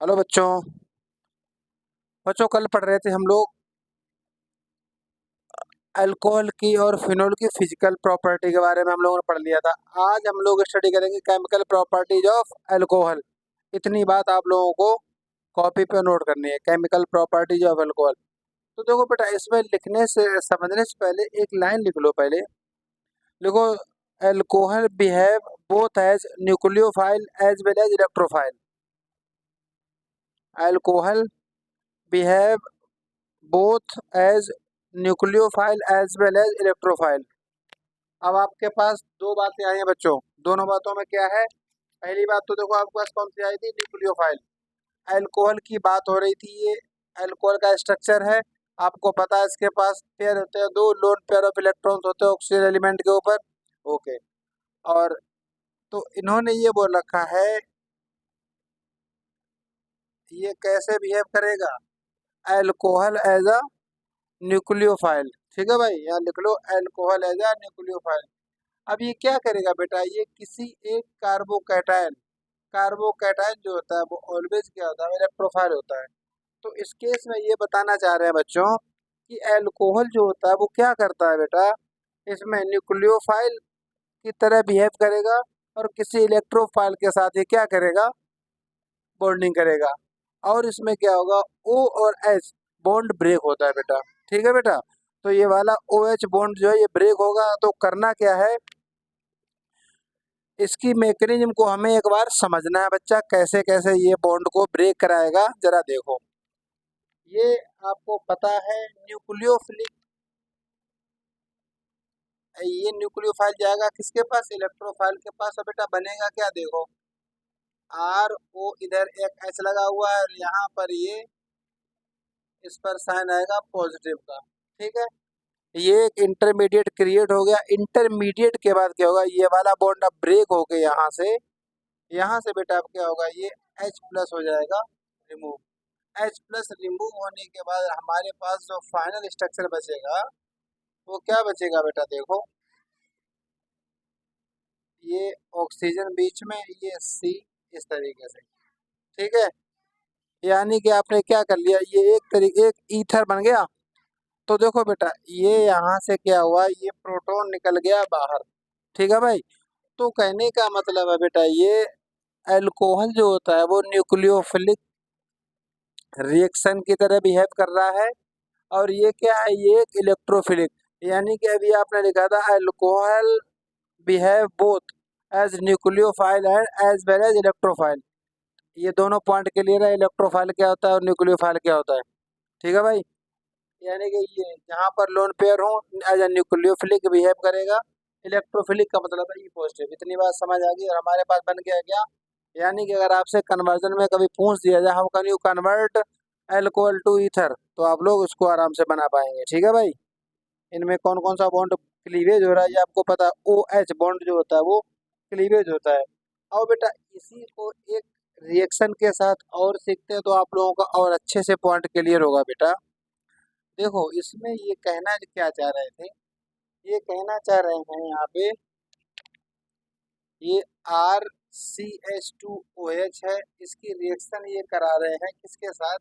Hello बच्चों। बच्चों कल पढ़ रहे थे हम लोग अल्कोहल की और फिनोल की फिजिकल प्रॉपर्टी के बारे में हम लोगों ने पढ़ लिया था। आज हम लोग स्टडी करेंगे केमिकल प्रॉपर्टीज ऑफ अल्कोहल। इतनी बात आप लोगों को कॉपी पे नोट करनी है, केमिकल प्रॉपर्टीज ऑफ अल्कोहल। तो देखो बेटा, इसमें लिखने से समझने से पहले एक लाइन लिख लो। पहले लिखो, alcohol behave both as nucleophile as well as electrophile. Alcohol behave both as nucleophile as well as electrophile. अब आपके पास दो बातें आई हैं बच्चों। दोनों बातों में क्या है? पहली बात तो देखो आपके पास कौन सी आई थी? न्यूक्लियोफाइल। अल्कोहल की बात हो रही थी। ये अल्कोहल का स्ट्रक्चर है। आपको पता है इसके पास पेयर होते हैं, दो लोन पेयर ऑफ इलेक्ट्रॉन्स होते हैं ऑक्सीजन एलिमेंट के ऊपर। ओके। और तो इन्होंने ये बोल रखा है, ये कैसे बिहेव करेगा? Alcohol as a nucleophile. ठीक है भाई, यहाँ लिख लो, अल्कोहल एज अ न्यूक्लियोफाइल। अब ये क्या करेगा बेटा? ये किसी एक कार्बोकैटायन, कार्बोकैटायन जो होता है वो ऑलवेज क्या होता है? इलेक्ट्रोफाइल होता है। तो इस केस में ये बताना चाह रहे हैं बच्चों कि अल्कोहल जो होता है वो क्या करता है बेटा? इसमें न्यूक्लियोफाइल की तरह बिहेव करेगा और किसी इलेक्ट्रोफाइल के साथ ये क्या करेगा? बॉन्डिंग करेगा। और इसमें क्या होगा? ओ और एच बॉन्ड ब्रेक होता है बेटा। ठीक है बेटा। तो ये वाला ओ एच बॉन्ड जो है ये ब्रेक होगा। तो करना क्या है? इसकी मैकेनिज्म को हमें एक बार समझना है बच्चा, कैसे कैसे ये बॉन्ड को ब्रेक कराएगा। जरा देखो, ये आपको पता है न्यूक्लियोफिलिक, ये न्यूक्लियोफाइल जाएगा किसके पास? इलेक्ट्रोफाइल के पास। और बेटा बनेगा क्या? देखो, आर ओ, इधर एक एच लगा हुआ है और यहाँ पर ये, इस पर साइन आएगा पॉजिटिव का। ठीक है। ये एक इंटरमीडिएट क्रिएट हो गया। इंटरमीडिएट के बाद क्या होगा? ये वाला बॉन्ड अब ब्रेक होके यहाँ से बेटा अब क्या होगा? ये H प्लस हो जाएगा रिमूव। H प्लस रिमूव होने के बाद हमारे पास जो फाइनल स्ट्रक्चर बचेगा वो क्या बचेगा बेटा? देखो, ये ऑक्सीजन बीच में, ये C, इस तरीके से। ठीक है। यानी कि आपने क्या कर लिया? ये एक तरीके एक ईथर बन गया। तो देखो बेटा, ये यहाँ से क्या हुआ? ये प्रोटॉन निकल गया बाहर। ठीक है भाई। तो कहने का मतलब है बेटा, ये अल्कोहल जो होता है वो न्यूक्लियोफिलिक रिएक्शन की तरह बिहेव कर रहा है। और ये क्या है? ये एक इलेक्ट्रोफिलिक। यानी कि अभी आपने लिखा था alcohol behave both as nucleophile and as well as electrophile. ये दोनों पॉइंट क्लियर है, इलेक्ट्रोफाइल क्या होता है और न्यूक्लियोफाइल क्या होता है। ठीक है भाई। यानी कि ये जहाँ पर लोन पेयर हो एज ए न्यूक्लियोफिलिक बिहेव करेगा। इलेक्ट्रोफिलिक का मतलब है ई पॉजिटिव। इतनी बात समझ आ गई और हमारे पास बन गया क्या? यानी कि अगर आपसे कन्वर्जन में कभी पूछ दिया जाए, how can you convert alcohol to ether, तो आप लोग उसको आराम से बना पाएंगे। ठीक है भाई। इनमें कौन कौन सा बॉन्ड क्लीवेज हो रहा है ये आपको पता है। ओ एच बॉन्ड जो होता है वो क्लीवेज होता है। और बेटा इसी को एक रिएक्शन के साथ और सीखते हैं तो आप लोगों का और अच्छे से पॉइंट क्लियर होगा बेटा। देखो, इसमें ये कहना क्या चाह रहे थे? ये कहना चाह रहे हैं यहाँ पे, ये R C H two O H है। इसकी रिएक्शन ये करा रहे हैं किसके साथ?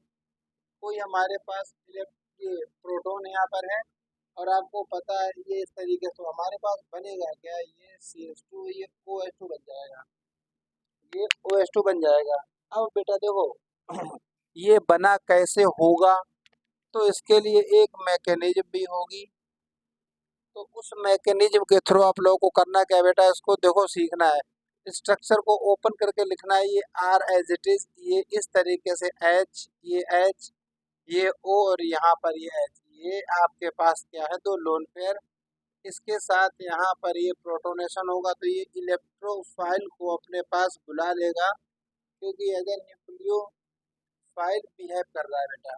कोई हमारे पास ये प्रोटॉन यहाँ पर है और आपको पता है ये इस तरीके से। तो हमारे पास बनेगा क्या? ये सी एच टू, ये ओ एच टू बन जाएगा। ये ओ एच टू बन जाएगा। अब बेटा देखो ये बना कैसे होगा? तो इसके लिए एक मैकेनिज्म भी होगी। तो उस मैकेनिज्म के थ्रू आप लोगों को करना क्या है बेटा? इसको देखो सीखना है। स्ट्रक्चर को ओपन करके लिखना है। ये आर एज इट इज, ये इस तरीके से एच, ये एच, ये ओ और यहाँ पर ये एच। ये आपके पास क्या है? दो लोन पेयर। इसके साथ यहाँ पर ये प्रोटोनेशन होगा तो ये इलेक्ट्रोफाइल को अपने पास बुला लेगा, क्योंकि अगर न्यूक्लियोफाइल बिहेव कर रहा है बेटा,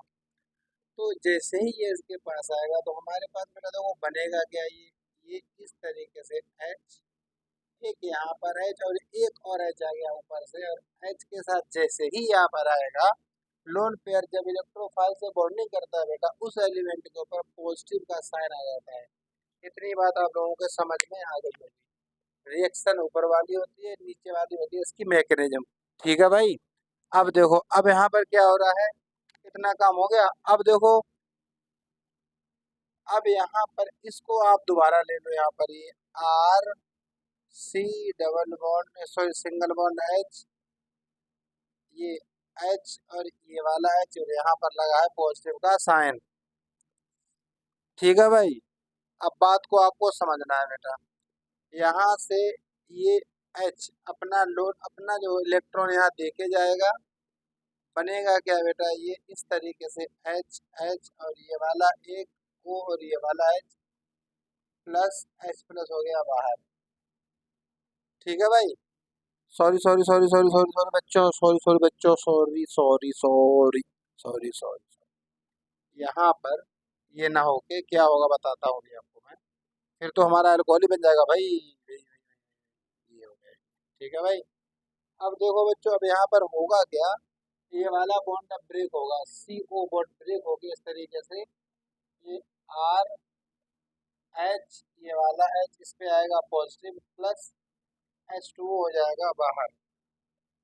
तो जैसे ही ये इसके पास आएगा तो हमारे पास बेटा देखो बनेगा क्या? ये इस तरीके से एच, एक यहाँ पर एच और एक और एच आ गया ऊपर से। और एच के साथ जैसे ही यहाँ पर आएगा, लोन पेयर जब इलेक्ट्रोफाइल से बॉन्डिंग करता है बेटा, उस एलिमेंट के ऊपर पॉजिटिव का साइन आ जाता है। इतनी बात आप लोगों के समझ में आ गई होगी। रिएक्शन ऊपर वाली होती है, नीचे वाली होती है इसकी मैकेनिज्म। ठीक है भाई। अब देखो, अब यहाँ पर क्या हो रहा है, इतना काम हो गया। अब देखो, अब यहाँ पर इसको आप दोबारा ले लो, यहाँ पर ये R C double bond, sorry single bond H, ये एच और ये वाला एच, और यहाँ पर लगा है पॉजिटिव का साइन। ठीक है भाई, अब बात को आपको समझना है बेटा। यहाँ से ये एच अपना लोड, अपना जो इलेक्ट्रॉन यहाँ देके जाएगा, बनेगा क्या बेटा, ये इस तरीके से एच एच, और ये वाला एक ओ, और ये वाला एच प्लस, एच प्लस हो गया बाहर। ठीक है भाई, sorry sorry sorry sorry sorry sorry बच्चों, सॉरी सॉरी बच्चों, sorry sorry sorry sorry sorry. यहाँ पर ये ना होके क्या होगा बताता हूँ अभी आपको मैं, फिर तो हमारा अल्कोहल ही बन जाएगा भाई। ये हो गया। ठीक है भाई, अब देखो बच्चों, अब यहाँ पर होगा क्या, ये वाला बॉन्ड अब ब्रेक होगा, सी ओ बॉन्ड ब्रेक होगी इस तरीके से, ये आर एच, ये वाला एच इस पे आएगा positive, plus H two O हो जाएगा बाहर।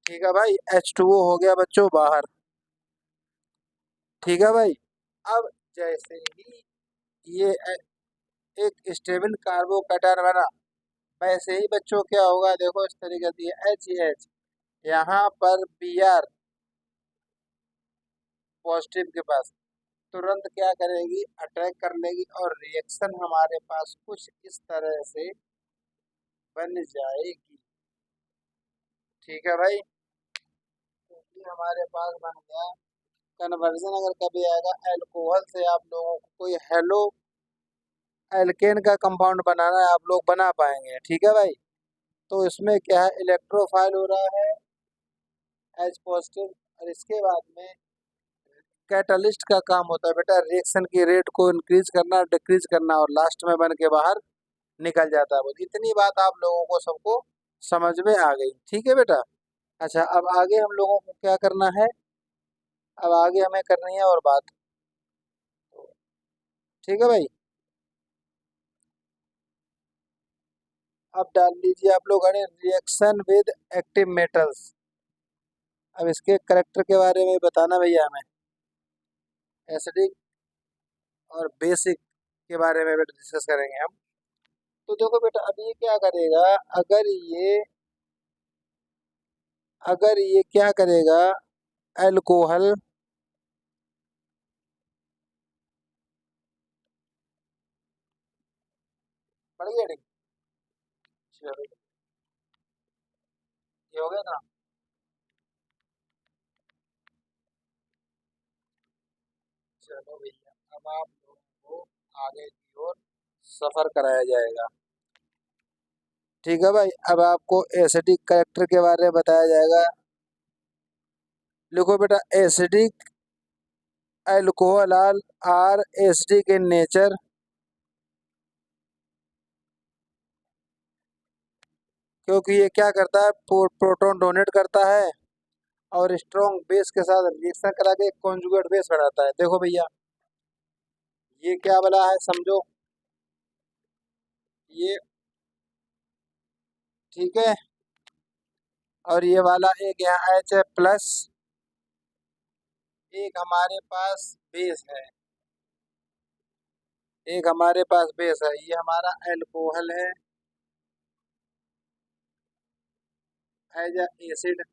ठीक है भाई, एच टू ओ हो गया बच्चों बाहर। ठीक है भाई, अब जैसे ही ये एक स्टेबल कार्बोकैटायन बना, वैसे ही बच्चों क्या होगा, देखो इस तरीके से एच एच, यहाँ पर बी आर पॉजिटिव के पास तुरंत क्या करेगी, अटैक कर लेगी, और रिएक्शन हमारे पास कुछ इस तरह से बन जाएगी। ठीक है भाई, तो ये हमारे पास बन गया कन्वर्जन। अगर कभी आएगा एल्कोहल से आप लोगों को कोई हेलो एल्केन का कंपाउंड बनाना है, आप लोग बना पाएंगे। ठीक है भाई, तो इसमें क्या है, इलेक्ट्रोफाइल हो रहा है एच पॉजिटिव, और इसके बाद में कैटलिस्ट का काम होता है बेटा, रिएक्शन की रेट को इंक्रीज करना, डिक्रीज करना, और लास्ट में बन के बाहर निकल जाता है। बस इतनी बात आप लोगों को सबको समझ में आ गई। ठीक है बेटा, अच्छा अब आगे हम लोगों को क्या करना है, अब आगे हमें करनी है और बात। ठीक है भाई, अब डाल लीजिए आप लोग, अरे रिएक्शन विद एक्टिव मेटल्स। अब इसके करेक्टर के बारे में बताना भैया हमें, एसिडिक और बेसिक के बारे में बेटा डिस्कस करेंगे हम। तो देखो बेटा, अब ये क्या करेगा, अगर ये अगर ये क्या करेगा, अल्कोहल पड़ गया ठीक, चलो ये हो गया ना। चलो भैया, अब आप लोगों को आगे की ओर सफर कराया जाएगा। ठीक है भाई, अब आपको एसिडिक करेक्टर के बारे में बताया जाएगा। लिखो बेटा, acidic alcohol are acidic in nature, क्योंकि ये क्या करता है, प्रोटॉन डोनेट करता है, और स्ट्रॉन्ग बेस के साथ रिएक्शन करा के कॉन्जुगेट बेस बनाता है। देखो भैया, ये क्या बना है समझो, ये ठीक है, और ये वाला एक यहाँ एच है प्लस, एक हमारे पास बेस है, एक हमारे पास बेस है, ये हमारा एल्कोहल है एज एसिड,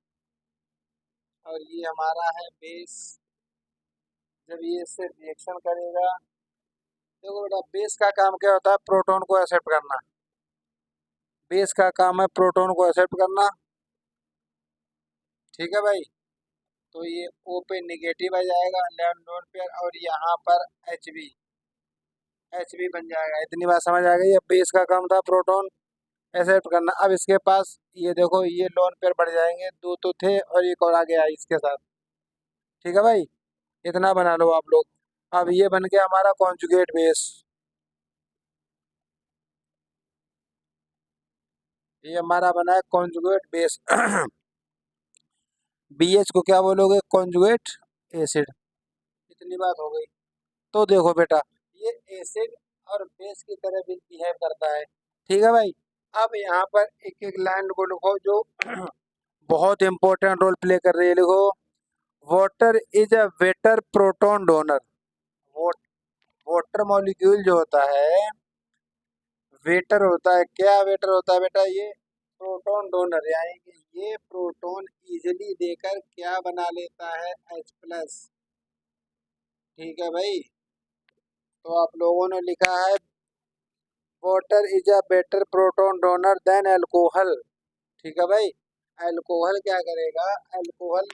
और ये हमारा है बेस। जब ये इससे रिएक्शन करेगा, देखो बेटा बेस का काम क्या होता है, प्रोटॉन को एक्सेप्ट करना। बेस का काम है प्रोटॉन को एक्सेप्ट करना। ठीक है भाई, तो ये ओ पे निगेटिव आ जाएगा, लेफ्ट लोन पेयर, और यहाँ पर एच बी बन जाएगा। इतनी बात समझ आ गई। अब बेस का काम था प्रोटॉन एक्सेप्ट करना। अब इसके पास ये देखो, ये लोन पेयर बढ़ जाएंगे, दो तो थे और एक और आ गया इसके साथ। ठीक है भाई, इतना बना लो आप लोग। अब ये बन गया हमारा कॉन्जुगेट बेस, ये हमारा बना है कॉन्जुगेट बेस। बी एच को क्या बोलोगे, कॉन्जुगेट एसिड। इतनी बात हो गई। तो देखो बेटा, ये एसिड और बेस की तरह भी बिहेव करता है। ठीक है भाई, अब यहाँ पर एक एक लाइन को लिखो जो बहुत इंपॉर्टेंट रोल प्ले कर रही है। लिखो, water is a waiter proton donor. Water molecule जो होता है वेटर होता है। क्या वेटर होता है बेटा? ये प्रोटोन डोनर, यानी कि ये प्रोटोन इजिली देकर क्या बना लेता है? H+। ठीक है भाई। तो आप लोगों ने लिखा है water is a better proton donor than alcohol. ठीक है भाई। अल्कोहल क्या करेगा? अल्कोहल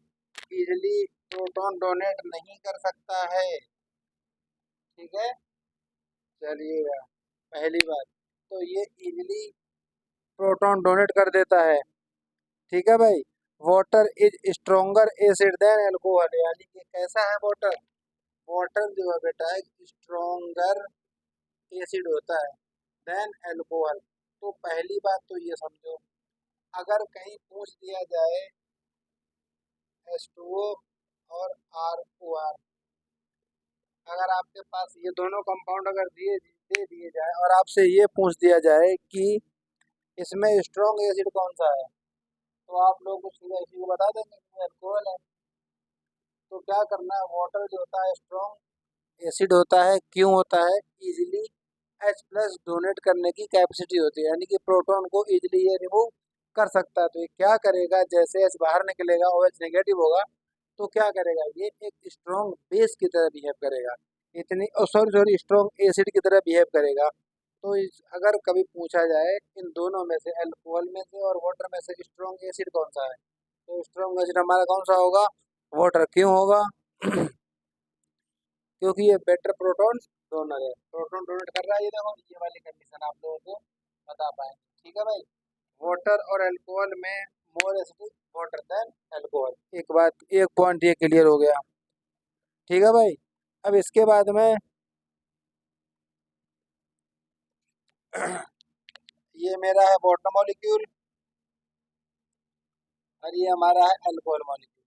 इजिली प्रोटोन डोनेट नहीं कर सकता है। ठीक है, चलिएगा। पहली बात तो ये इजिली प्रोटोन डोनेट कर देता है। ठीक है भाई। Water is stronger acid than alcohol, यानी कि कैसा है वाटर? वाटर जो है बेटा एक स्ट्रोंगर एसिड होता है देन अल्कोहल। तो पहली बात तो ये समझो, अगर कहीं पूछ दिया जाए H2O और ROR, अगर आपके पास ये दोनों कंपाउंड अगर दे दिए जाए और आपसे ये पूछ दिया जाए कि इसमें स्ट्रॉन्ग एसिड कौन सा है, तो आप लोग सीधा इसी को बता देंगे कि अल्कोहल है। तो क्या करना है? वाटर जो होता है स्ट्रॉन्ग एसिड होता है। क्यों होता है? इजीली H+ डोनेट करने की कैपेसिटी होती है, यानी कि प्रोटॉन को इजीली ये रिमूव कर सकता है। तो ये क्या करेगा? जैसे H बाहर निकलेगा, OH नेगेटिव होगा, तो क्या करेगा? ये एक स्ट्रॉन्ग बेस की तरह बिहेव करेगा, इतनी सॉरी स्ट्रॉन्ग एसिड की तरह बिहेव करेगा। तो अगर कभी पूछा जाए इन दोनों में से, अल्कोहल में से और वाटर में से, स्ट्रॉन्ग एसिड कौन सा है, तो स्ट्रॉन्ग एसिड हमारा कौन सा होगा? वाटर। क्यों होगा? क्योंकि ये बेटर प्रोटॉन डोनर है, प्रोटॉन डोनेट कर रहा है। ये देखो, ये वाली कंडीशन आप लोगों को बता पाएंगे। ठीक है भाई। वाटर और अल्कोहल में more acidic water than alcohol. एक बात, एक पॉइंट ये क्लियर हो गया। ठीक है भाई। अब इसके बाद में ये मेरा है वाटर मॉलिक्यूल और ये हमारा है अल्कोहल मॉलिक्यूल।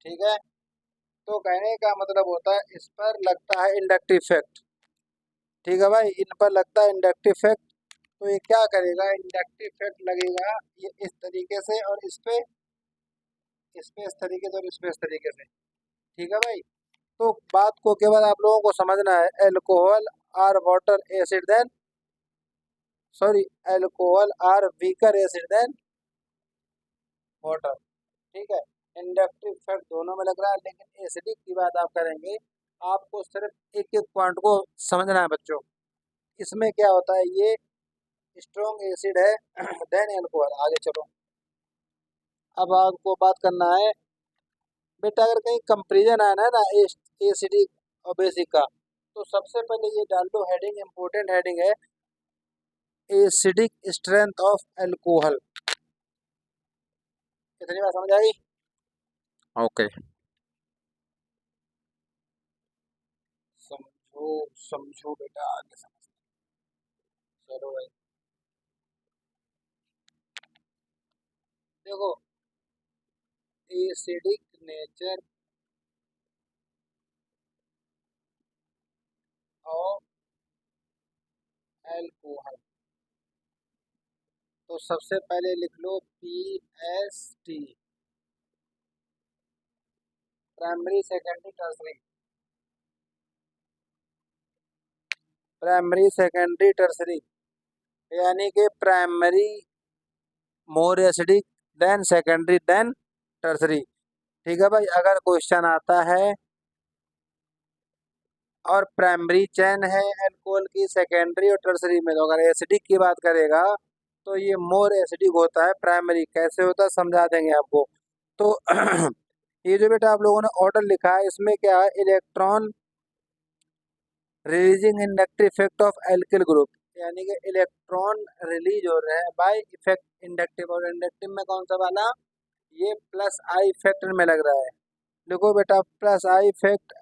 ठीक है। तो कहने का मतलब होता है इस पर लगता है इंडक्टिव इफेक्ट। ठीक है भाई, इन पर लगता है इंडक्टिव इफेक्ट। तो ये क्या करेगा? इंडक्टिव इफेक्ट लगेगा ये इस तरीके से और इस पे इस तरीके से और इस पे इस तरीके से। ठीक है भाई। तो बात को केवल आप लोगों को समझना है, alcohol are water acid than sorry alcohol are weaker acid than water. ठीक है। इंडक्टिव इफेक्ट दोनों में लग रहा है, लेकिन एसिडिक की बात आप करेंगे, आपको सिर्फ एक एक पॉइंट को समझना है बच्चों। इसमें क्या होता है? ये स्ट्रॉन्ग एसिड है देन अल्कोहल। आगे चलो। अब आपको बात करना है बेटा, अगर कहीं कंपेरिजन आया ना एसिडिक और बेसिक का, तो सबसे पहले ये डाल दो हेडिंग, इंपॉर्टेंट हेडिंग है, एसिडिक स्ट्रेंथ ऑफ अल्कोहल। कितनी बार समझ आई? ओके। समझो समझो बेटा, आगे समझ। चलो भाई, देखो एसिडिक नेचर ऑफ अल्कोहल, तो सबसे पहले लिख लो PST, primary secondary tertiary. Primary secondary tertiary यानी कि primary more acidic than secondary than tertiary. ठीक है भाई। अगर क्वेश्चन आता है और प्राइमरी चेन है अल्कोहल की सेकेंडरी और टर्सरी में, तो अगर एसिडिक की बात करेगा तो ये मोर एसिडिक होता है। प्राइमरी कैसे होता है समझा देंगे आपको। तो ये जो बेटा आप लोगों ने ऑर्डर लिखा है, इसमें क्या है? Electron releasing inductive effect of alkyl group, यानी कि इलेक्ट्रॉन रिलीज हो रहे हैं बाय इफेक्ट इंडक्टिव, और इंडक्टिव में कौन सा वाला? ये प्लस आई इफेक्ट में लग रहा है। देखो बेटा, plus I effect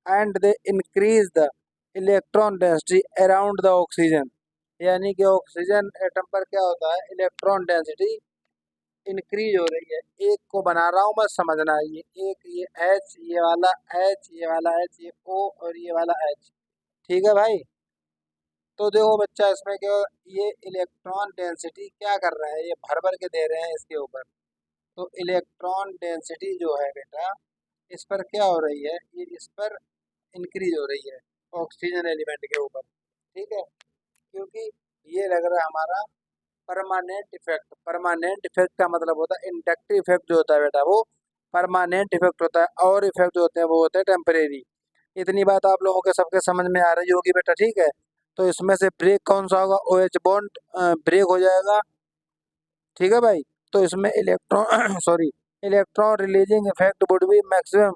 and they increase the electron density around the oxygen, यानी कि ऑक्सीजन एटम पर क्या होता है? इलेक्ट्रॉन डेंसिटी इंक्रीज हो रही है। एक को बना रहा हूँ, बस समझना है। ये एक, ये H, ये वाला H, ये वाला H, ये O और ये वाला H। ठीक है भाई। तो देखो बच्चा, इसमें क्या, ये इलेक्ट्रॉन डेंसिटी क्या कर रहे हैं? ये भर भर के दे रहे हैं इसके ऊपर। तो इलेक्ट्रॉन डेंसिटी जो है बेटा, इस पर क्या हो रही है, ये इस पर इंक्रीज हो रही है ऑक्सीजन एलिमेंट के ऊपर। ठीक है, क्योंकि ये लग रहा है हमारा परमानेंट इफेक्ट। परमानेंट इफेक्ट का मतलब होता है, इंडक्टिव इफेक्ट जो होता है बेटा वो परमानेंट इफेक्ट होता है, और इफेक्ट जो होते हैं वो होते हैं टेम्परेरी। इतनी बात आप लोगों के सबके समझ में आ रही होगी बेटा। ठीक है, तो इसमें से ब्रेक कौन सा होगा, ओ एच बॉन्ड ब्रेक हो जाएगा। ठीक है भाई, तो इसमें electron sorry, electron releasing effect would be maximum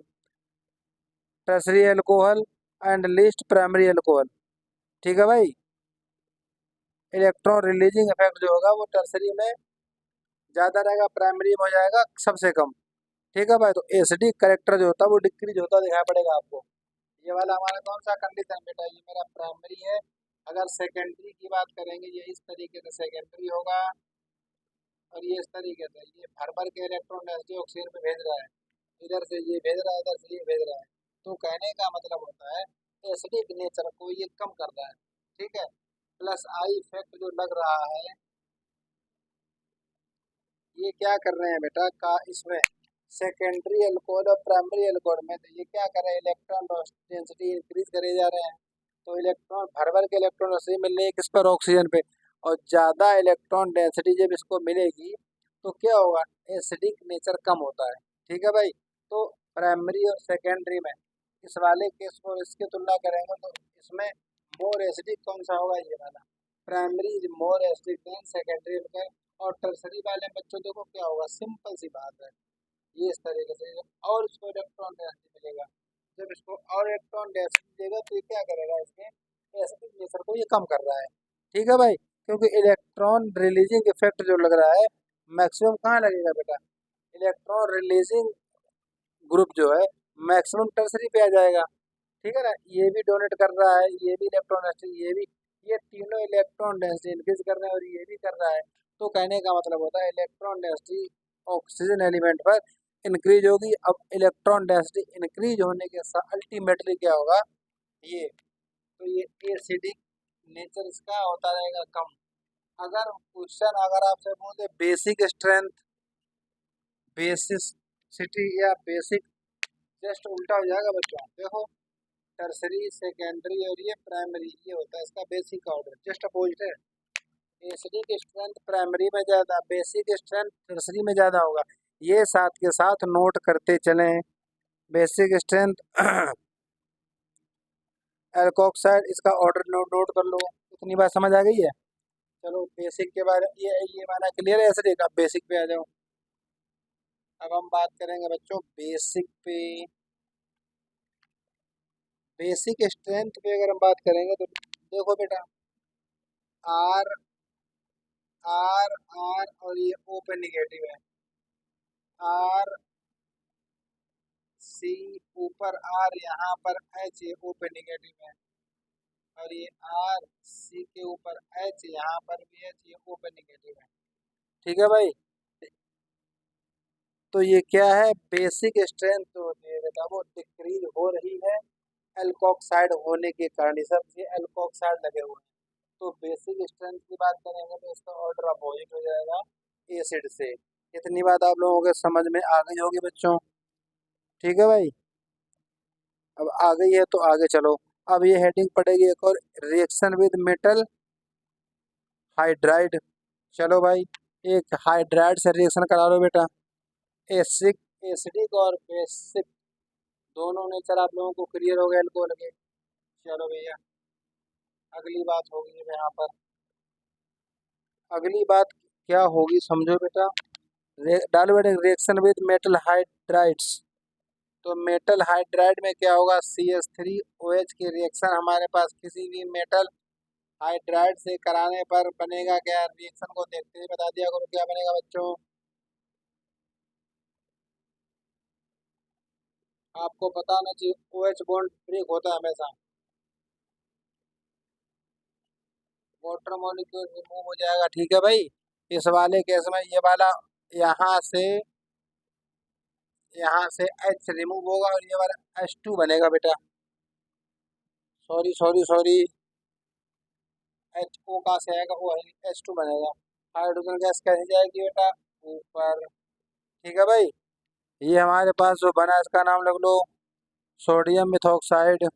tertiary alcohol and least primary alcohol. ठीक है भाई, इलेक्ट्रॉन रिलीजिंग इफेक्ट जो होगा वो टर्सरी में ज़्यादा रहेगा, प्राइमरी में हो जाएगा सबसे कम। ठीक है भाई, तो एसिडिक करेक्टर जो होता है वो डिक्रीज होता दिखाई पड़ेगा आपको। ये वाला हमारा कौन सा कंडीशन बेटा, ये मेरा प्राइमरी है। अगर सेकेंडरी की बात करेंगे, ये इस तरीके से सेकेंडरी होगा, और ये इस तरीके से, ये भर भर के इलेक्ट्रॉन ऑक्सीजन पे भेज रहा है, इधर से ये भेज रहा है, इधर से ये भेज रहा है। तो कहने का मतलब होता है एसिडिक नेचर को ये कम कर रहा है। ठीक है, प्लस आई इफेक्ट जो लग रहा है, ये क्या कर रहे हैं बेटा का इसमें सेकेंडरी अल्कोहल और प्राइमरी अल्कोहल में, तो ये क्या कर रहे हैं, इलेक्ट्रॉन डेंसिटी इंक्रीज करे जा रहे हैं। तो इलेक्ट्रॉन भर भर के इलेक्ट्रॉन उसे मिल रही है किस पर, ऑक्सीजन पे। और ज़्यादा इलेक्ट्रॉन डेंसिटी जब इसको मिलेगी तो क्या होगा, एसिडिक नेचर कम होता है। ठीक है भाई, तो प्राइमरी और सेकेंडरी में इस वाले केस को इसकी तुलना करेंगे तो इसमें मोर एसिडिक कौन सा होगा, ये वाला primary is more acidic than secondary. और टर्सरी वाले बच्चों देखो क्या होगा, सिंपल सी बात है, ये इस तरीके से, और इसको इलेक्ट्रॉन डेंसिटी मिलेगा। जब इसको और इलेक्ट्रॉन डेंसिटी मिलेगा तो ये क्या करेगा, इसके एसिडिक नेचर को ये कम कर रहा है। ठीक है भाई, क्योंकि इलेक्ट्रॉन रिलीजिंग इफेक्ट जो लग रहा है मैक्सिमम कहाँ लगेगा बेटा, इलेक्ट्रॉन रिलीजिंग ग्रुप जो है मैक्सिमम टर्सरी पे आ जाएगा। ठीक है ना, ये भी डोनेट कर रहा है, ये भी इलेक्ट्रॉन डेंसिटी, ये भी, ये तीनों इलेक्ट्रॉन डेंसिटी इंक्रीज कर रहे हैं, और ये भी कर रहा है। तो कहने का मतलब होता है इलेक्ट्रॉन डेंसिटी ऑक्सीजन एलिमेंट पर इंक्रीज होगी। अब इलेक्ट्रॉन डेंसिटी इंक्रीज होने के साथ अल्टीमेटली क्या होगा, ये, तो ये एसिडिक नेचर इसका होता रहेगा कम। अगर क्वेश्चन अगर आपसे बोले बेसिक स्ट्रेंथ, बेसिसिटी या बेसिक, जस्ट उल्टा हो जाएगा बच्चों। देखो, टर्सरी सेकेंडरी और ये प्राइमरी, ये होता है इसका बेसिक ऑर्डर, जस्ट अपोजिट है। एसिडिक स्ट्रेंथ प्राइमरी में ज़्यादा, बेसिक स्ट्रेंथ टर्सरी में ज़्यादा होगा। ये साथ के साथ नोट करते चलें। बेसिक स्ट्रेंथ एल्कोक्साइड, इसका ऑर्डर नोट कर लो। इतनी बात समझ आ गई है। चलो बेसिक के बारे, ये माना क्लियर है एसिडिक। अब बेसिक पे आ जाओ। अब हम बात करेंगे बच्चों बेसिक पे। बेसिक स्ट्रेंथ पे अगर हम बात करेंगे तो देखो बेटा, आर आर आर और ये ओ पे निगेटिव है, आर सी ऊपर आर, यहाँ पर एच, ये ओ पे निगेटिव है, और ये आर सी के ऊपर एच, यहाँ पर भी एच, ये ओ पे निगेटिव है। ठीक है भाई, तो ये क्या है, बेसिक स्ट्रेंथ जो होती है बेटा वो डिक्रीज हो रही है एल्कोक्साइड होने के कारण। सब ये एल्कोक्साइड लगे हुए हैं। तो बेसिक स्ट्रेंथ की बात करेंगे तो इसका ऑर्डर अपोजिट हो जाएगा एसिड से। इतनी बात आप लोगों के समझ में आ गई होगी बच्चों। ठीक है भाई, अब आ गई है तो आगे चलो। अब ये हेडिंग पड़ेगी एक और, रिएक्शन विद मेटल हाइड्राइड। चलो भाई, एक हाइड्राइड से रिएक्शन करा लो बेटा। एसिक एसिडिक और बेसिक दोनों नेचर आप लोगों को क्लियर हो गया अल्कोहल के। चलो भैया, अगली बात होगी यहाँ पर। अगली बात क्या होगी समझो बेटा, डालो बेटा रिएक्शन विद मेटल हाइड्राइड्स। तो मेटल हाइड्राइड में क्या होगा, CH3OH की रिएक्शन हमारे पास किसी भी मेटल हाइड्राइड से कराने पर बनेगा क्या, रिएक्शन को देखते ही बता दिया करो क्या बनेगा बच्चों। आपको बताना चाहिए, OH बॉन्ड ब्रेक होता है हमेशा, वाटर मॉलिक्यूल रिमूव हो जाएगा। ठीक है भाई, इस वाले केस में ये वाला यहाँ से H रिमूव होगा, और ये वाला H2 बनेगा बेटा। सॉरी सॉरी सॉरी, HO कहाँ से आएगा, वो H2 बनेगा। हाइड्रोजन गैस कैसे जाएगी बेटा, ऊपर, ठीक है भाई। ये हमारे पास जो बना इसका नाम लिख लो, सोडियम मिथॉक्साइड।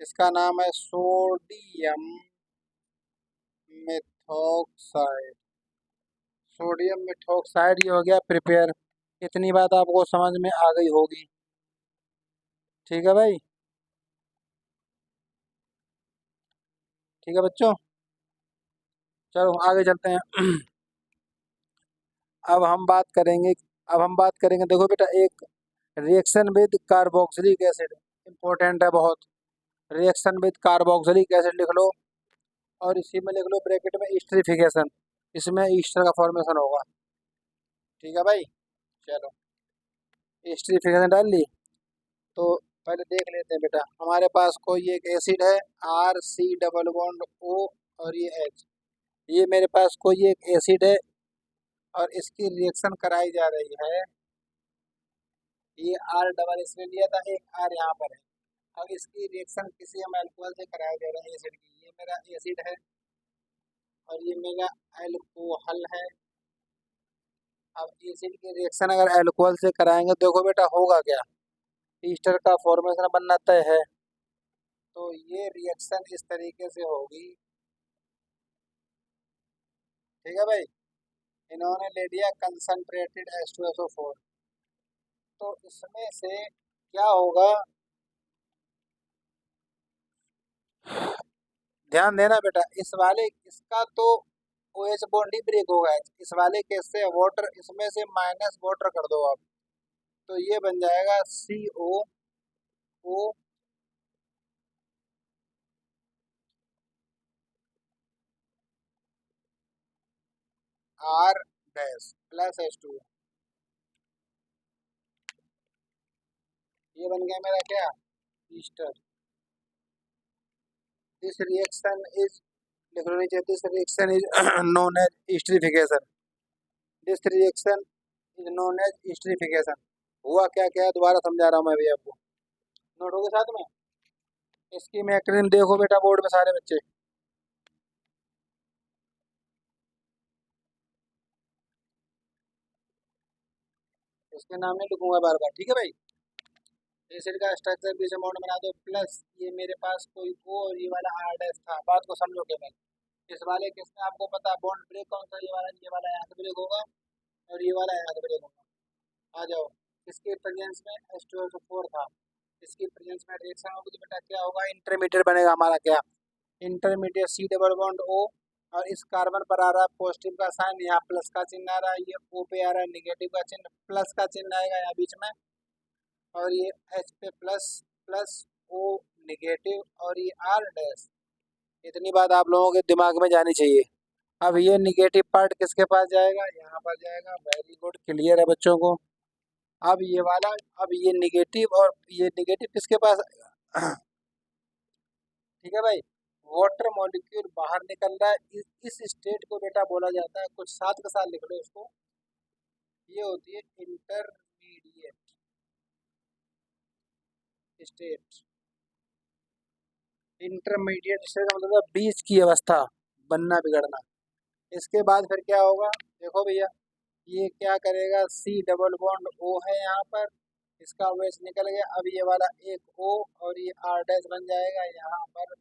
इसका नाम है सोडियम मिथॉक्साइड। सोडियम मिथॉक्साइड ये हो गया प्रिपेयर। इतनी बात आपको समझ में आ गई होगी। ठीक है भाई। ठीक है बच्चों, चलो आगे चलते हैं। अब हम बात करेंगे अब हम बात करेंगे, देखो बेटा, एक reaction with carboxylic acid important है बहुत। रिएक्शन विद कार्बोक्सिलिक एसिड लिख लो, और इसी में लिख लो ब्रैकेट में ईस्टरिफिकेशन। इसमें ईस्टर का फॉर्मेशन होगा। ठीक है भाई। चलो, ईस्टरिफिकेशन डाल ली। तो पहले देख लेते हैं बेटा, हमारे पास कोई एक एसिड है, RC डबल बॉन्ड O, और ये H। ये मेरे पास कोई एक एसिड है और इसकी रिएक्शन कराई जा रही है। ये R डबल इसने लिया था, एक R यहाँ पर है। अब इसकी रिएक्शन किसी हम अल्कोहल से कराया जा रहा है एसिड की। ये मेरा एसिड है और ये मेरा अल्कोहल है। अब एसिड की रिएक्शन अगर अल्कोहल से कराएंगे, देखो बेटा होगा क्या, ईस्टर का फॉर्मेशन बनना तय है। तो ये रिएक्शन इस तरीके से होगी। ठीक है भाई। इन्होंने ले लिया कंसंट्रेटेड H2SO4। तो इसमें से क्या होगा, ध्यान देना बेटा, इस वाले इसका तो OH बॉन्ड ही ब्रेक होगा। इस वाले केस से वाटर, इसमें से माइनस वाटर कर दो आप, तो ये बन जाएगा COO R dash plus H2। ये बन गया मेरा क्या, ईस्टर। दिस रिएक्शन इज, लिख लो नीचे, this reaction is known as esterification. This reaction is known as esterification. हुआ क्या क्या है, दोबारा समझा रहा हूँ मैं अभी आपको, नोटों के साथ में। इसकी मैं एक्रोनिम देखो बेटा बोर्ड में सारे बच्चे। इसके नाम नहीं लिखूंगा बार बार, ठीक है भाई। एसिड का स्ट्रक्चर बीच अमाउंट बना दो, प्लस ये मेरे पास कोई O और ये वाला R डैश था। बात को समझो केवल। इस वाले केस में आपको पता है बॉन्ड ब्रेक कौन सा, ये वाला यहाँ से ब्रेक होगा और ये वाला यहाँ से ब्रेक होगा। आ जाओ, इसके प्रेजेंस में H2SO4 था, इसकी प्रेजेंस में रिएक्शन होगी तो बेटा क्या होगा, इंटरमीडिएट बनेगा हमारा क्या, intermediate C double bond O। और इस कार्बन पर आ रहा है पॉजिटिव का साइन, यहाँ प्लस का चिन्ह आ रहा है, ये O पे आ रहा है निगेटिव का चिन्ह, प्लस का चिन्ह आएगा यहाँ बीच में, और ये H पे प्लस, प्लस O निगेटिव, और ये R डैश। इतनी बात आप लोगों के दिमाग में जानी चाहिए। अब ये निगेटिव पार्ट किसके पास जाएगा, यहाँ पर जाएगा। वेरी गुड, क्लियर है बच्चों को। अब ये वाला, अब ये निगेटिव और ये निगेटिव किसके पास आएगा। ठीक है भाई। वाटर मॉलिक्यूल बाहर निकल रहा है, इस स्टेट को बेटा बोला जाता है, कुछ साथ के साथ लिख लो इसको, ये होती है इंटरमीडिएट स्टेट। इंटरमीडिएट स्टेट का मतलब है बीच की अवस्था, बनना बिगड़ना। इसके बाद फिर क्या होगा, देखो भैया, ये क्या करेगा, C डबल बॉन्ड O है यहाँ पर, इसका OH निकल गया। अब ये वाला एक O और ये R डैश बन जाएगा यहाँ पर,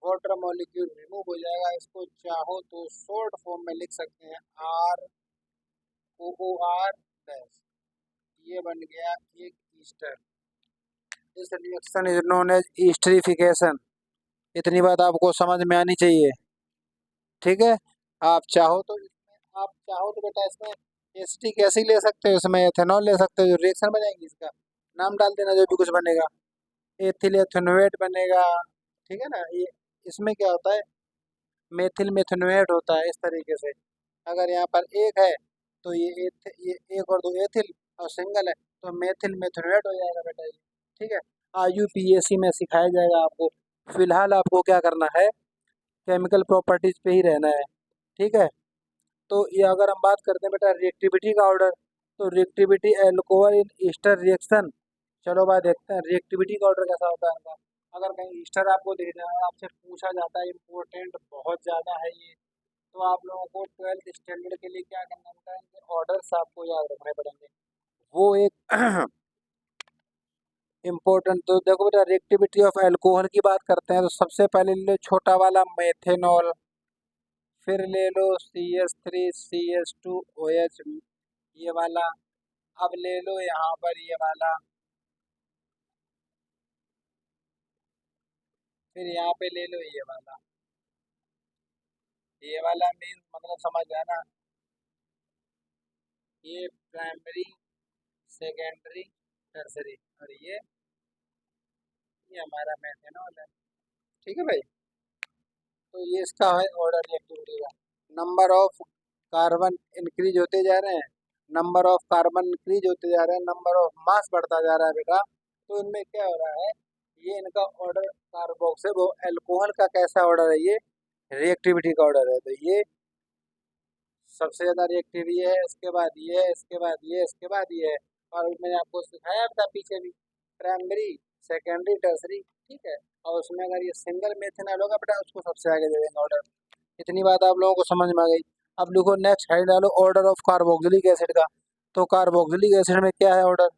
वाटर मॉलिक्यूल रिमूव हो जाएगा। इसको चाहो तो शॉर्ट फॉर्म में लिख सकते हैं ROOR डैश। ये बन गया एक ईस्टर। इस रिएक्शन इज नोन एज ईस्टरिफिकेशन। इतनी बात आपको समझ में आनी चाहिए। ठीक है। आप चाहो तो बेटा इसमें एसिटिक एसिड ले सकते हो, इसमें एथेनॉल ले सकते हो, जो रिएक्शन बनेगी इसका नाम डाल देना, जो भी कुछ बनेगा, एथिल एथेनोएट बनेगा। ठीक है ना। ये इसमें क्या होता है, मेथिल मेथेनोएट होता है, इस तरीके से। अगर यहाँ पर एक है तो ये एक और दो एथिल, और सिंगल है तो मेथिल मेथेनोएट हो जाएगा बेटा ये। ठीक है। IUPAC में सिखाया जाएगा आपको। फिलहाल आपको क्या करना है, केमिकल प्रॉपर्टीज पे ही रहना है। ठीक है। तो ये अगर हम बात करते हैं बेटा रिएक्टिविटी का ऑर्डर, तो reactivity alcohol in Easter reaction. चलो भाई देखते हैं रिएक्टिविटी का ऑर्डर कैसा होता है इनका। अगर कहीं ईस्टर आपको दे दिया, आपसे पूछा जाता है, इम्पोर्टेंट बहुत ज़्यादा है ये, तो आप लोगों को 12th स्टैंडर्ड के लिए क्या करना होता है, कि ऑर्डर्स आपको याद रखने पड़ेंगे। वो एक इम्पोर्टेंट। तो देखो बेटा, रिएक्टिविटी ऑफ अल्कोहल की बात करते हैं तो सबसे पहले ले लो छोटा वाला मेथेनॉल, फिर ले लो CH3CH2OH ये वाला। अब ले लो यहाँ पर ये वाला, फिर यहाँ पे ले लो ये वाला। ये वाला मीन मतलब समझ गया ना, ये प्राइमरी, सेकेंडरी, टर्सरी, और ये हमारा मेथेनॉल है। ठीक है भाई। तो ये इसका है ऑर्डर रिएक्टिविटी का। नंबर ऑफ कार्बन इंक्रीज होते जा रहे हैं, नंबर ऑफ कार्बन इंक्रीज होते जा रहे हैं, नंबर ऑफ मास बढ़ता जा रहा है बेटा। तो इनमें क्या हो रहा है, ये इनका ऑर्डर कार्बोक्सिल वो अल्कोहल का कैसा ऑर्डर है, ये रिएक्टिविटी का ऑर्डर है। तो ये सबसे ज़्यादा रिएक्टिव ये है, इसके बाद ये है, इसके बाद ये, इसके बाद ये है। और मैंने आपको सिखाया था पीछे भी, प्राइमरी, सेकेंडरी, टर्सरी। ठीक है। और उसमें अगर ये सिंगल मेथेनॉल होगा बेटा, उसको सबसे आगे दे देंगे ऑर्डर। इतनी बात आप लोगों को समझ में आ गई। अब लिखो नेक्स्ट हेड डालो ऑर्डर ऑफ कार्बोक्सिलिक एसिड का। तो कार्बोक्सिलिक एसिड में क्या है ऑर्डर,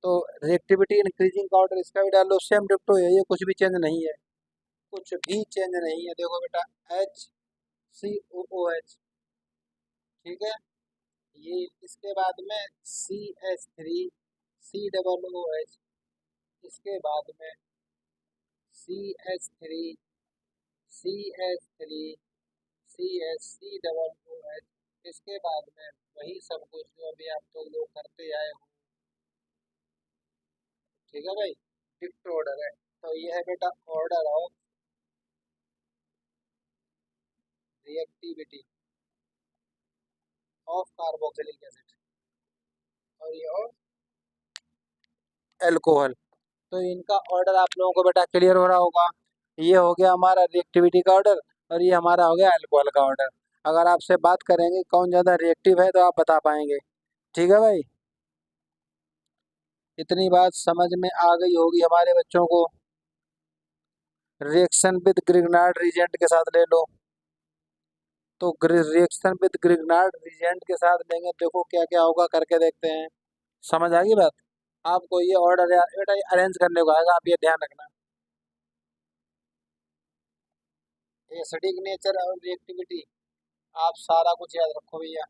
तो रिएक्टिविटी इंक्रीजिंग का ऑर्डर इसका भी डाल लो, सेम डिप्टो है, ये कुछ भी चेंज नहीं है, कुछ भी चेंज नहीं है। देखो बेटा, HCOOH, ठीक है। ये इसके बाद में CH3COOH, इसके बाद में CH3CH3CH3OOH, इसके बाद में वही सब कुछ जो अभी आप तो लोग करते आए हो। ठीक है भाई, डिक्ट ऑर्डर है। तो ये है बेटा order of reactivity of carboxylic acid, और ये और एल्कोहल। तो इनका ऑर्डर आप लोगों को बेटा क्लियर हो रहा होगा। ये हो गया हमारा रिएक्टिविटी का ऑर्डर, और ये हमारा हो गया अल्कोहल का ऑर्डर। अगर आपसे बात करेंगे कौन ज़्यादा रिएक्टिव है तो आप बता पाएंगे। ठीक है भाई, इतनी बात समझ में आ गई होगी हमारे बच्चों को। रिएक्शन विद ग्रिग्नार्ड रिजेंट के साथ ले लो। तो रिएक्शन विद ग्रिग्नार्ड रिजेंट के साथ लेंगे, देखो क्या क्या होगा, करके देखते हैं। समझ आ गई बात। आपको ये ऑर्डर बेटा अरेंज करने को आएगा, आप ये ध्यान रखना। एसिडिक नेचर और रिएक्टिविटी, आप सारा कुछ याद रखो भैया।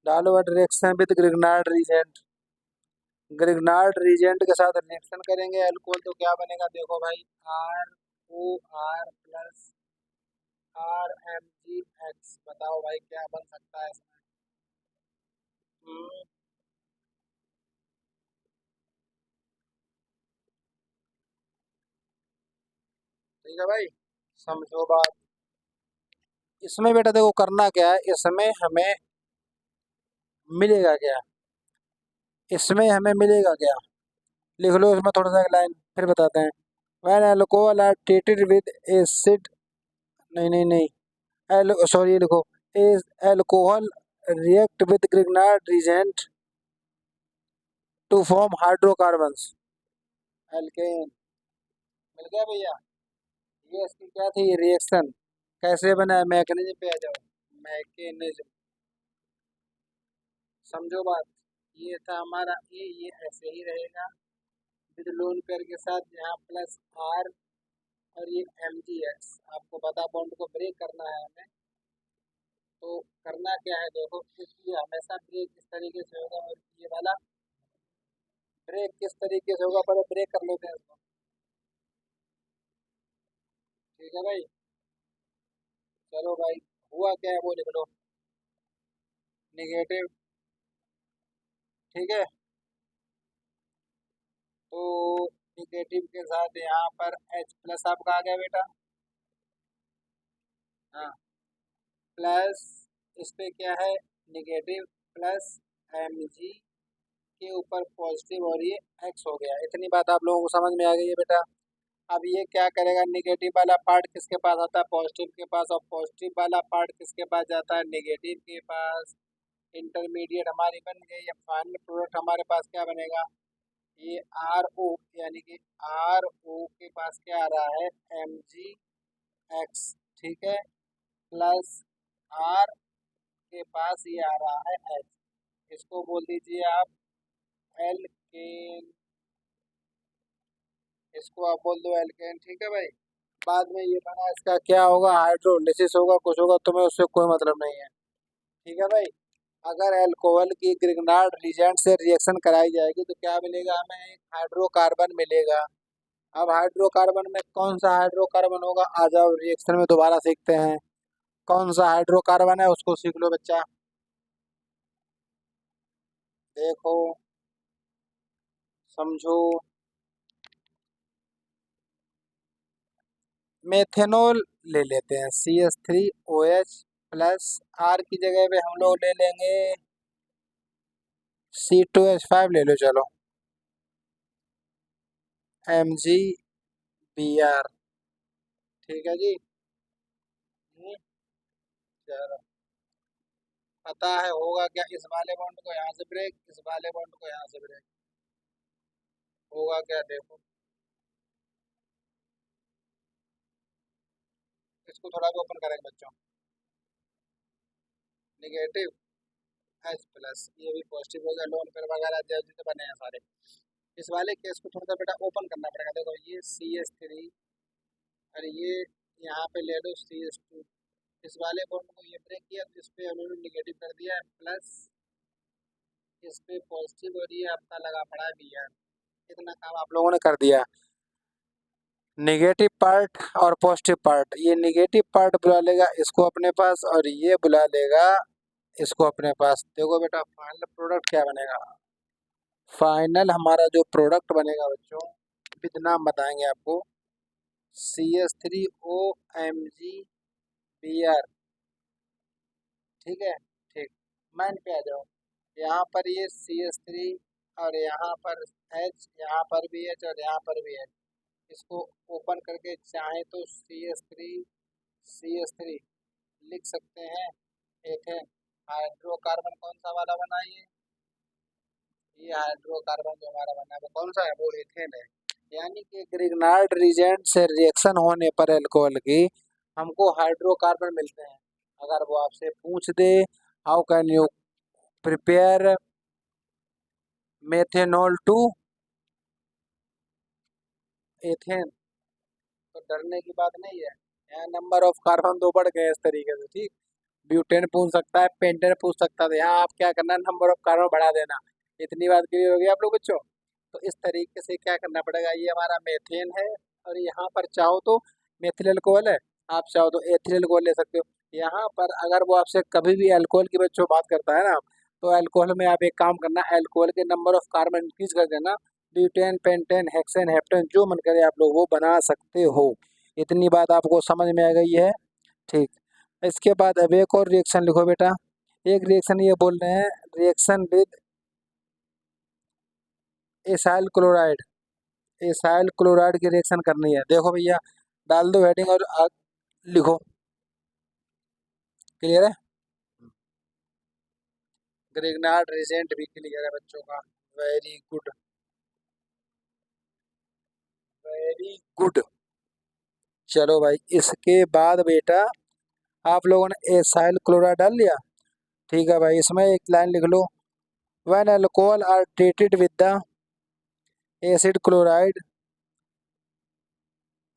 डालो reaction with Grignard reagent, Grignard reagent के साथ रिएक्शन करेंगे अल्कोहल, तो क्या बनेगा देखो भाई, ROR प्लस RMgX। बताओ भाई क्या बन सकता है इसमें। हम्म, ठीक है भाई, समझो बात। इसमें बेटा देखो करना क्या है, इसमें हमें मिलेगा क्या, इसमें हमें मिलेगा क्या, लिख लो इसमें थोड़ा सा एक लाइन, फिर बताते हैं। When alcohol are treated with acid, नहीं नहीं नहीं, एल सॉरी लिखो, is alcohol react with Grignard reagent to form hydrocarbons, alkane. मिल गया भैया। ये इसकी क्या थी रिएक्शन, कैसे बना है, मैकेनिज्म पे आ जाओ। मैकेनिज्म, समझो बात। ये था हमारा ये ऐसे ही रहेगा, विद लोन पेयर के साथ यहाँ प्लस आर, और ये MgX। आपको पता बॉन्ड को ब्रेक करना है हमें। तो करना क्या है देखो, इसलिए हमेशा ब्रेक इस तरीके से होगा, और ये वाला ब्रेक किस तरीके से होगा, पहले ब्रेक कर लेते हैं इसको। ठीक है भाई, चलो भाई, हुआ क्या है वो लिख लो, निगेटिव। ठीक है। तो निगेटिव के साथ यहाँ पर H प्लस आपका आ गया बेटा। हाँ, प्लस इस पे क्या है, निगेटिव, प्लस Mg के ऊपर पॉजिटिव, और ये X हो गया। इतनी बात आप लोगों को समझ में आ गई है बेटा। अब ये क्या करेगा, निगेटिव वाला पार्ट किसके पास आता है, पॉजिटिव के पास, और पॉजिटिव वाला पार्ट किसके पास जाता है, निगेटिव के पास। इंटरमीडिएट हमारी बन गई, या फाइनल प्रोडक्ट हमारे पास क्या बनेगा, ये RO, यानी कि RO के पास क्या आ रहा है, Mg एक्स, ठीक है, प्लस आर के पास ये आ रहा है एच, इसको बोल दीजिए आप एल्केन, इसको आप बोल दो एल्केन, ठीक है भाई। बाद में ये बना, इसका क्या होगा, हाइड्रोलिसिस होगा, कुछ होगा, तुम्हें उससे कोई मतलब नहीं है, ठीक है भाई। अगर अल्कोहल की ग्रिग्नार्ड रिएजेंट से रिएक्शन कराई जाएगी तो क्या मिलेगा हमें, एक हाइड्रोकार्बन मिलेगा। अब हाइड्रोकार्बन में कौन सा हाइड्रोकार्बन होगा, आ जाओ रिएक्शन में दोबारा सीखते हैं। कौन सा हाइड्रोकार्बन है उसको सीख लो बच्चा। देखो, समझो, मेथेनॉल ले लेते हैं, CH3OH प्लस, आर की जगह पे हम लोग ले लेंगे C2H5 ले लो, चलो MgBr, ठीक है जी। चलो, पता है होगा क्या, इस वाले बॉन्ड को यहाँ से ब्रेक, इस वाले बॉन्ड को यहाँ से ब्रेक, होगा क्या देखो। इसको थोड़ा भी ओपन करेंगे बच्चों, निगेटिव एच प्लस, ये भी पॉजिटिव हो गया, लोन पेयर वगैरह जितने बने हैं सारे। इस वाले केस को थोड़ा सा बेटा ओपन करना पड़ेगा, देखो ये CH3, और ये यहाँ पे ले लो CH2, इस वाले बॉन्ड को ये ब्रेक किया तो इस पे उन्होंने निगेटिव कर दिया है प्लस, इस पे पॉजिटिव, और ये आपका लगा पड़ा है Br। इतना काम आप लोगों ने कर दिया, निगेटिव पार्ट और पॉजिटिव पार्ट, ये निगेटिव पार्ट बुला लेगा इसको अपने पास, और ये बुला लेगा इसको अपने पास। देखो बेटा फाइनल प्रोडक्ट क्या बनेगा, फाइनल हमारा जो प्रोडक्ट बनेगा बच्चों, विद नाम बताएंगे आपको, CH3OMgBr, ठीक है, ठीक। मान पे आ जाओ, यहाँ पर ये CH3, और यहाँ पर H, यहाँ पर भी H, और यहाँ पर भी H, इसको ओपन करके चाहे तो CH3 लिख सकते हैं, एथेन। हाइड्रोकार्बन कौन सा वाला बना ये हाइड्रोकार्बन जो हमारा बना है वो कौन सा है, वो एथेन है। यानी कि ग्रिग्नार्ड रिएजेंट से रिएक्शन होने पर अल्कोहल की हमको हाइड्रोकार्बन मिलते हैं। अगर वो आपसे पूछ दे how can you prepare methanol to ethane, तो डरने की बात नहीं है। यहाँ नंबर ऑफ कार्बन दो बढ़ गए इस तरीके से, ठीक। ब्यूटेन पूछ सकता है, पेंटेन पूछ सकता था, यहाँ आप क्या करना, नंबर ऑफ कार्बन बढ़ा देना। इतनी बात क्लियर होगी आप लोग बच्चों। तो इस तरीके से क्या करना पड़ेगा, ये हमारा मेथेन है, और यहाँ पर चाहो तो मेथिल अल्कोहल है, आप चाहो तो एथिल अल्कोहल ले सकते हो। यहाँ पर अगर वो आपसे कभी भी अल्कोहल की बच्चों बात करता है ना, तो अल्कोहल में आप एक काम करना, अल्कोहल के नंबर ऑफ कार्बन इंक्रीज कर देना, ब्यूटेन, पेंटेन, हेक्सेन, हेप्टेन, जो मन करे आप लोग वो बना सकते हो। इतनी बात आपको समझ में आ गई है, ठीक। इसके बाद अब एक और रिएक्शन लिखो बेटा, एक रिएक्शन ये बोल रहे हैं, reaction with acyl chloride, acyl chloride की रिएक्शन करनी है। देखो भैया, डाल दो हेडिंग और लिखो, क्लियर है। ग्रिग्नार्ड रिएजेंट भी क्लियर है बच्चों का, वेरी गुड, वेरी गुड। चलो भाई, इसके बाद बेटा आप लोगों ने एसाइल क्लोराइड डाल लिया, ठीक है भाई। इसमें एक लाइन लिख लो, when alcohol are treated with the acid chloride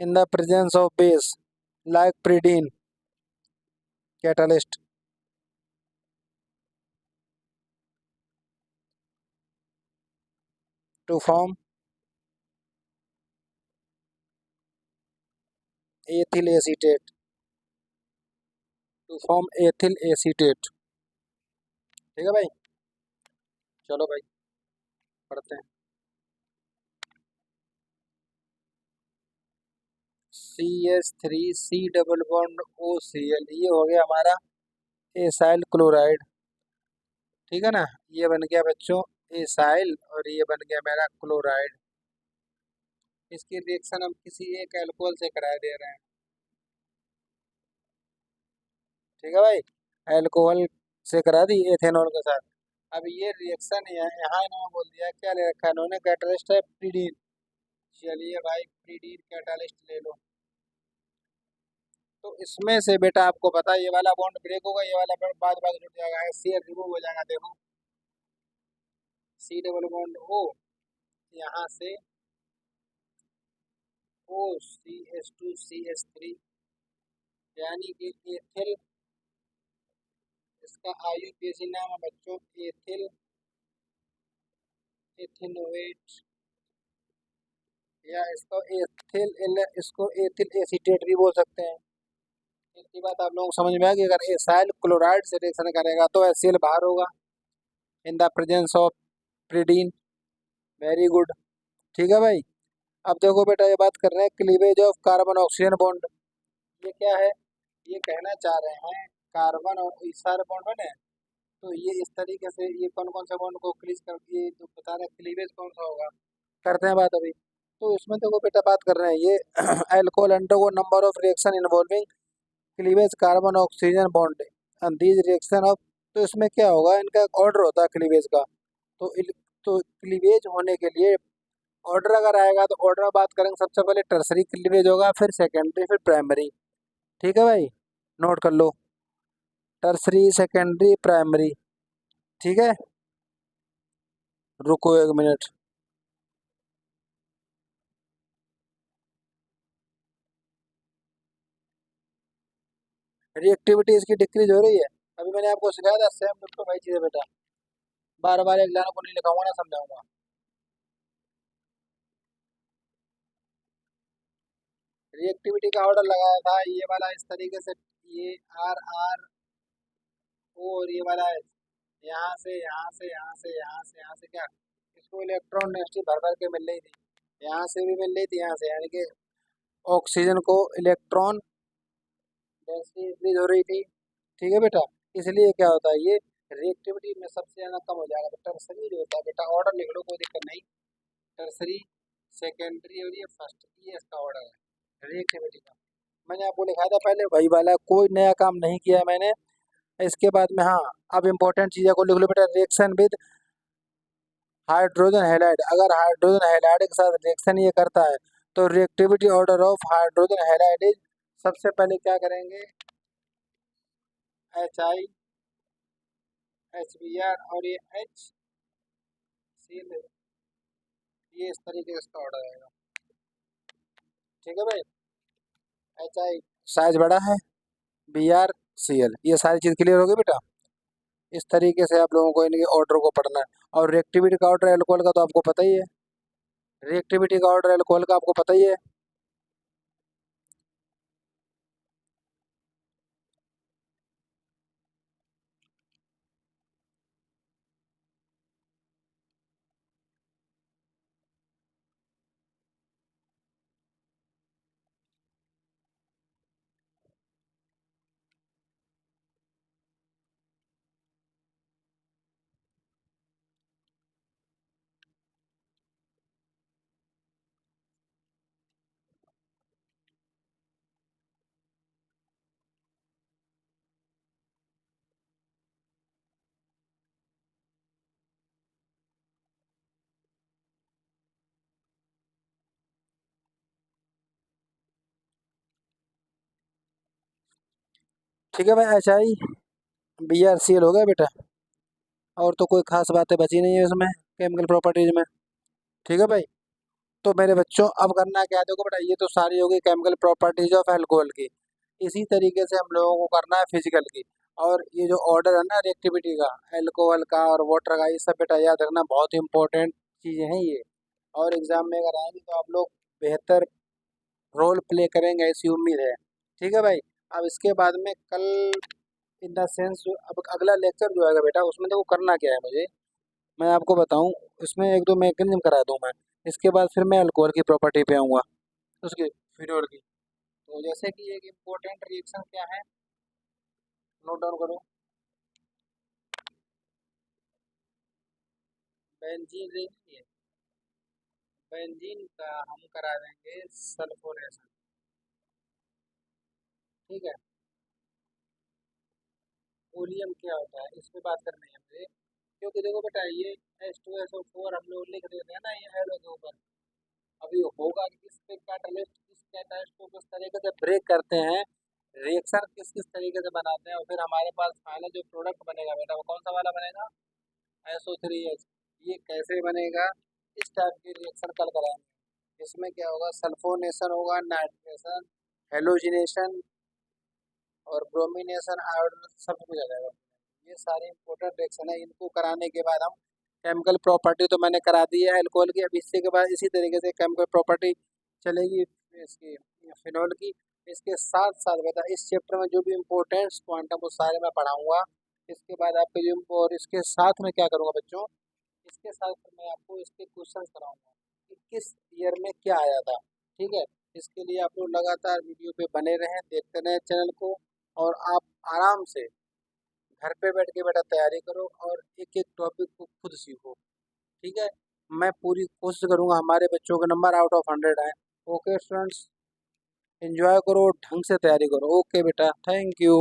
in the presence of base like pyridine catalyst to form ethyl acetate, to form ethyl acetate, ठीक है भाई। चलो भाई पढ़ते हैं, CH3C डबल बॉन्ड OCl, ये हो गया हमारा एसाइल क्लोराइड, ठीक है ना। ये बन गया बच्चों एसाइल, और ये बन गया मेरा क्लोराइड। इसकी रिएक्शन हम किसी एक अल्कोहल से करा दे रहे हैं, ठीक है भाई, अल्कोहल से करा दी एथेनॉल के साथ। अब ये रिएक्शन है, यहाँ इन्होंने बोल दिया क्या ले रखा है इन्होंने, कैटलिस्ट है प्रीडीन। चलिए भाई प्रीडीन कैटलिस्ट ले लो, तो इसमें से बेटा आपको पता है ये वाला बॉन्ड ब्रेक होगा, ये वाला बॉन्ड बाद बाद जुड़ जाएगा, सी रिमूव हो जाएगा। देखो सी डबल बॉन्ड ओ, यहाँ से ओ CH2CH3, यानी कि एथिल, इसका IUPAC नाम है बच्चों एथिल एथिनोएट, या इसको एथिल एसीटेट भी बोल सकते हैं। इतनी बात आप लोगों को समझ में आ गई। अगर एसाइल क्लोराइड से रिएक्शन करेगा तो HCl बाहर होगा in the presence of pyridine. Very good. ठीक है भाई। अब देखो बेटा, ये बात कर रहे हैं cleavage of carbon oxygen bond. ये क्या है, ये कहना चाह रहे हैं कार्बन और इस सारे बॉन्ड बने, तो ये इस तरीके से ये कौन कौन से बॉन्ड को क्लीज कर, ये जो बता रहे हैं क्लीवेज कौन सा होगा, करते हैं बात अभी। तो इसमें देखो बेटा बात कर रहे हैं ये alcohol undergo number of reaction involving cleavage carbon oxygen bond and these reaction of. तो इसमें क्या होगा, इनका एक ऑर्डर होता है क्लीवेज का। तो तो क्लीवेज होने के लिए ऑर्डर अगर आएगा तो ऑर्डर में बात करेंगे, सबसे पहले टर्सरी क्लीवेज होगा, फिर सेकेंडरी, फिर प्राइमरी। ठीक है भाई, नोट कर लो, टर्सरी सेकेंडरी प्राइमरी। ठीक है, रुको एक मिनट। रिएक्टिविटी इसकी डिक्रीज हो रही है। अभी मैंने आपको सिखाया था सेम डिट्टो भाई चीज़ है बेटा, बार बार एक लाइन को नहीं लिखाऊंगा ना, समझाऊंगा। रिएक्टिविटी का ऑर्डर लगाया था ये वाला इस तरीके से, ये RR ओ और ये वाला है, यहाँ से यहाँ से यहाँ से यहाँ से यहाँ से क्या, इसको इलेक्ट्रॉन डेंसिटी भर भर के मिल रही थी, यहाँ से भी मिल रही थी, यहाँ से, यानी कि ऑक्सीजन को इलेक्ट्रॉन डेंसिटी इंक्रीज हो रही थी। ठीक है बेटा, इसलिए क्या होता है ये रिएक्टिविटी में सबसे ज़्यादा कम हो जाएगा। टर्सरी जो होता है बेटा, ऑर्डर लिख लो कोई दिक्कत नहीं, टर्सरी सेकेंडरी और ये फर्स्ट, ये इसका ऑर्डर है रिएक्टिविटी का। मैंने आपको लिखा था पहले वही वाला, कोई नया काम नहीं किया है मैंने। इसके बाद में हाँ, अब इम्पोर्टेंट चीज़ों को लिख लो बेटा, रिएक्शन विद हाइड्रोजन हैलाइड। अगर हाइड्रोजन हैलाइड के साथ रिएक्शन ये करता है तो reactivity order of hydrogen halide is, सबसे पहले क्या करेंगे, HI HBr और ये HCl, ये इस तरीके से इसका ऑर्डर आएगा। ठीक है भाई, HI साइज बड़ा है, BrCl, ये सारी चीज़ क्लियर होगी बेटा। इस तरीके से आप लोगों को इनके ऑर्डर को पढ़ना है। और रिएक्टिविटी का ऑर्डर एल्कोहल का तो आपको पता ही है, रिएक्टिविटी का ऑर्डर एल्कोहल का आपको पता ही है। ठीक है भाई, HI BrCl हो गया बेटा, और तो कोई खास बातें बची नहीं है इसमें केमिकल प्रॉपर्टीज में। ठीक है भाई, तो मेरे बच्चों अब करना क्या है, देखो बेटा ये तो सारी होगी केमिकल प्रॉपर्टीज ऑफ अल्कोहल की, इसी तरीके से हम लोगों को करना है फिजिकल की। और ये जो ऑर्डर है ना रिएक्टिविटी का, अल्कोहल का और वाटर का, ये सब बेटा याद रखना, बहुत इंपॉर्टेंट चीज़ें हैं ये। और एग्जाम में अगर आएंगे तो आप लोग बेहतर रोल प्ले करेंगे ऐसी उम्मीद है। ठीक है भाई, अब इसके बाद में कल इन द सेंस, अब अगला लेक्चर जो आएगा बेटा उसमें देखो करना क्या है मुझे, मैं आपको बताऊं, इसमें एक दो मैकेनिज्म करा दूं मैं। इसके बाद फिर मैं अल्कोहल की प्रॉपर्टी पे आऊँगा, उसकी फिनोल की। तो जैसे कि एक इम्पोर्टेंट रिएक्शन क्या है, नोट डाउन करो, बेंजीन रिंग है, बेंजीन का हम करा देंगे सल्फोनेशन। ठीक है, ओलियम क्या होता है इस पे बात करनी है मुझे, क्योंकि देखो बेटा ये H2SO4 हम लोग लिख देते हैं ना ये एरो के ऊपर, अभी होगा कि इस पे कैटालिस्ट, इस कैटालिस्ट को किस तरीके से ब्रेक करते हैं, रिएक्शन किस किस तरीके से बनाते हैं, और फिर हमारे पास फाइनल जो प्रोडक्ट बनेगा बेटा वो कौन सा वाला बनेगा, SO3H। ये कैसे बनेगा, इस टाइप की रिएक्शन कल कराएंगे। इसमें क्या होगा, सल्फोनेशन होगा, नाइट्रेशन, हेलोजिनेशन और ब्रोमिनेशन, आयोडीनेशन, सब कुछ आ जाएगा। ये सारी इंपॉर्टेंट रिएक्शन है। इनको कराने के बाद हम केमिकल प्रॉपर्टी तो मैंने करा दी है अल्कोहल की, अब इससे के बाद इसी तरीके से केमिकल प्रॉपर्टी चलेगी इसकी, फिनॉल की। इसके साथ साथ बेटा इस चैप्टर में जो भी इम्पोर्टेंट्स पॉइंट है वो सारे मैं पढ़ाऊंगा। इसके बाद आपके जो, और इसके साथ में क्या करूँगा बच्चों, इसके साथ मैं आपको इसके क्वेश्चन कराऊंगा कि किस ईयर में क्या आया था। ठीक है, इसके लिए आप लोग लगातार वीडियो पे बने रहें, देखते रहें चैनल को, और आप आराम से घर पे बैठ के बेटा तैयारी करो और एक एक टॉपिक को खुद सीखो। ठीक है, मैं पूरी कोशिश करूंगा हमारे बच्चों के नंबर आउट ऑफ 100 आए। ओके स्टूडेंट्स, एंजॉय करो, ढंग से तैयारी करो। ओके बेटा, थैंक यू।